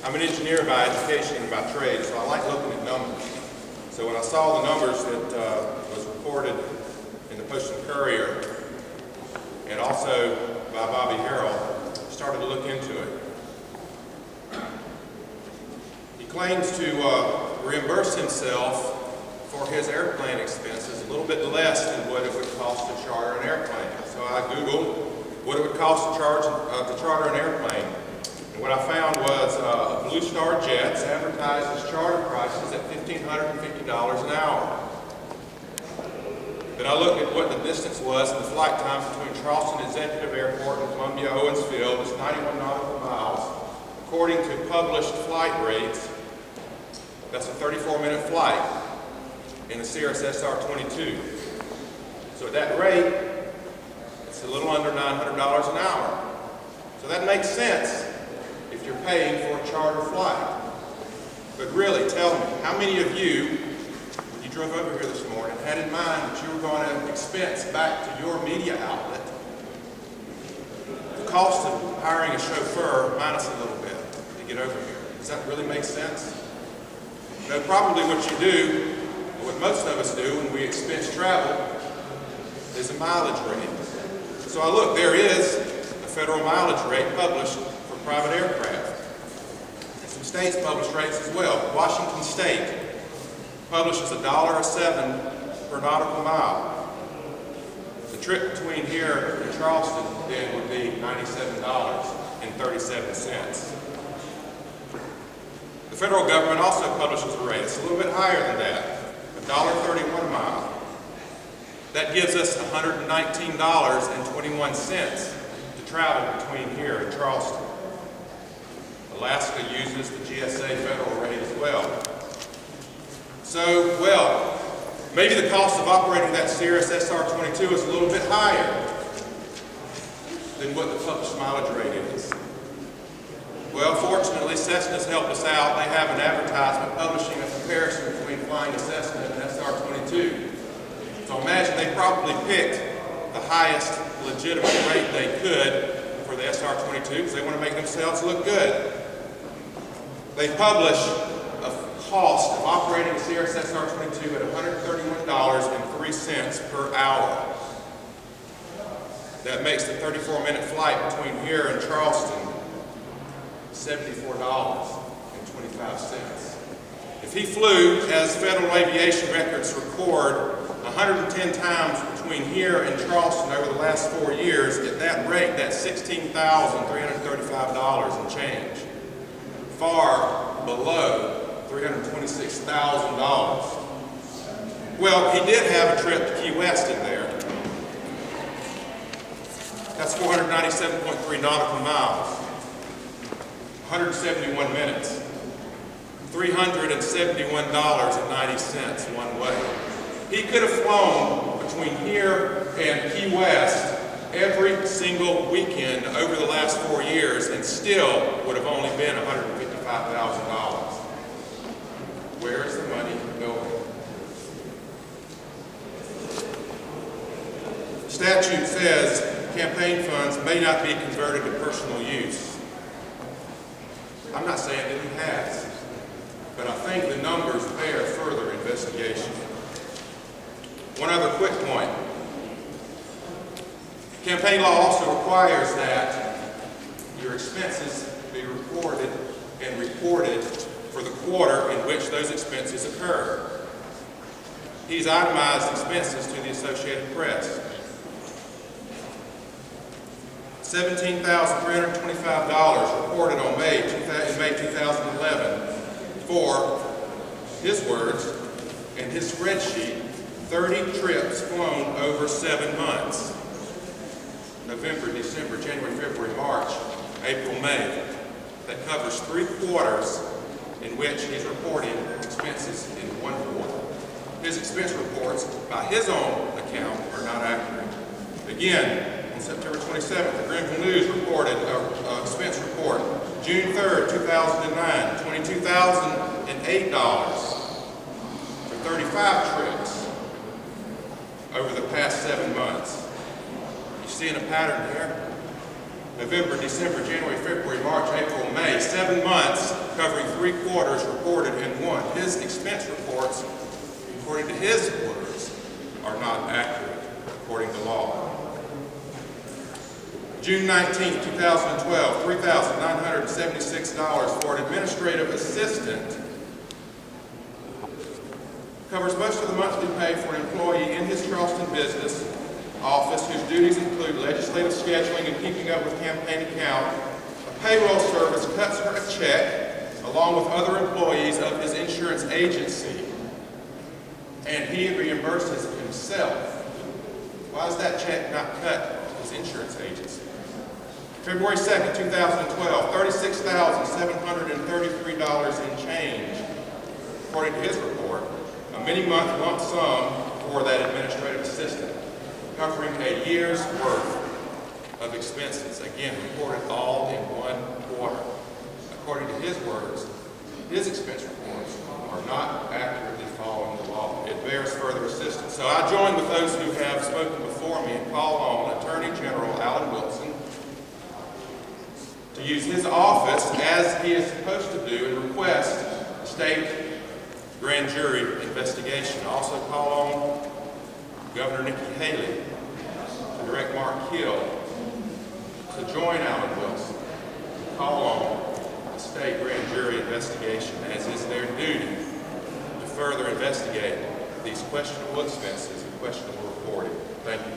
I'm an engineer by education and by trade, so I like looking at numbers. So when I saw the numbers that was reported in the Post and Courier, and also by Bobby Harrell, I started to look into it. He claims to reimburse himself for his airplane expenses a little bit less than what it would cost to charter an airplane. So I Googled what it would cost to charter an airplane. And what I found was Blue Star Jets advertised its charter prices at $1,550 an hour. Then I looked at what the distance was and the flight time between Charleston Executive Airport and Columbia Owens Field. It's 91 nautical miles. According to published flight rates, that's a 34-minute flight in the Cirrus SR-22. So at that rate, it's a little under $900 an hour. So that makes sense if you're paying for a charter flight. But really, tell me, how many of you, when you drove over here this morning, had in mind that you were going to expense back to your media outlet the cost of hiring a chauffeur minus a little bit to get over here? Does that really make sense? No, probably what you do, or what most of us do when we expense travel, is a mileage rate. So I look, there is a federal mileage rate published for private aircraft. Some states publish rates as well. Washington State publishes $1.07 per nautical mile. The trip between here and Charleston then would be $97.37. The federal government also publishes a rate. It's a little bit higher than that, $1.31 a mile. That gives us $119.21 to travel between here and Charleston. Alaska uses the GSA federal rate as well. So, well, maybe the cost of operating that Cirrus SR-22 is a little bit higher than what the published mileage rate is. Well, fortunately, Cessna's helped us out. They have an advertisement publishing a comparison between flying a Cessna and an SR-22. So imagine they probably picked the highest legitimate rate they could for the SR-22 because they want to make themselves look good. They publish a cost of operating a Cirrus SR-22 at $131.03 per hour. That makes the 34-minute flight between here and Charleston $74.25. If he flew, as federal aviation records record, 110 times between here and Charleston over the last 4 years, at that rate, that's $16,335 and change. Far below $326,000. Well, he did have a trip to Key West in there. That's 497.3 nautical miles. 171 minutes, $371.90 one way. He could have flown between here and Key West every single weekend over the last 4 years and still would have only been $155,000. Where is the money going? The statute says campaign funds may not be converted to personal use. I'm not saying that he has, but I think the numbers bear further investigation. One other quick point. Campaign law also requires that your expenses be reported and reported for the quarter in which those expenses occur. He's itemized expenses to the Associated Press. $17,325 reported on May 2011 for his words and his spreadsheet, 30 trips flown over 7 months. November, December, January, February, March, April, May. That covers 3 quarters in which he's reporting expenses in 1 quarter. His expense reports, by his own account, are not accurate. Again, on September 27th, the Greenville News reported an expense report. June 3rd, 2009, $22,008 for 35 trips over the past 7 months. You seeing a pattern here? November, December, January, February, March, April, May, 7 months covering 3/4 reported in one. His expense reports, according to his words, are not accurate according to law. June 19, 2012, $3,976 for an administrative assistant covers most of the monthly pay for an employee in his Charleston business office whose duties include legislative scheduling and keeping up with campaign account. A payroll service cuts her a check along with other employees of his insurance agency, and he reimburses himself. Why is that check not cut to his insurance agency? February 2nd, 2012, $36,733 in change, according to his report, a many-month lump sum for that administrative assistant, covering a year's worth of expenses. Again, reported all in one quarter. According to his words, his expense reports are not accurately following the law. It bears further assistance. So I join with those who have spoken before me and call on Attorney General Alan Wilson to use his office as he is supposed to do and request a state grand jury investigation. I also call on Governor Nikki Haley to direct Mark Hill to join Alan Wilson and call on the state grand jury investigation, as is their duty, to further investigate these questionable expenses and questionable reporting. Thank you.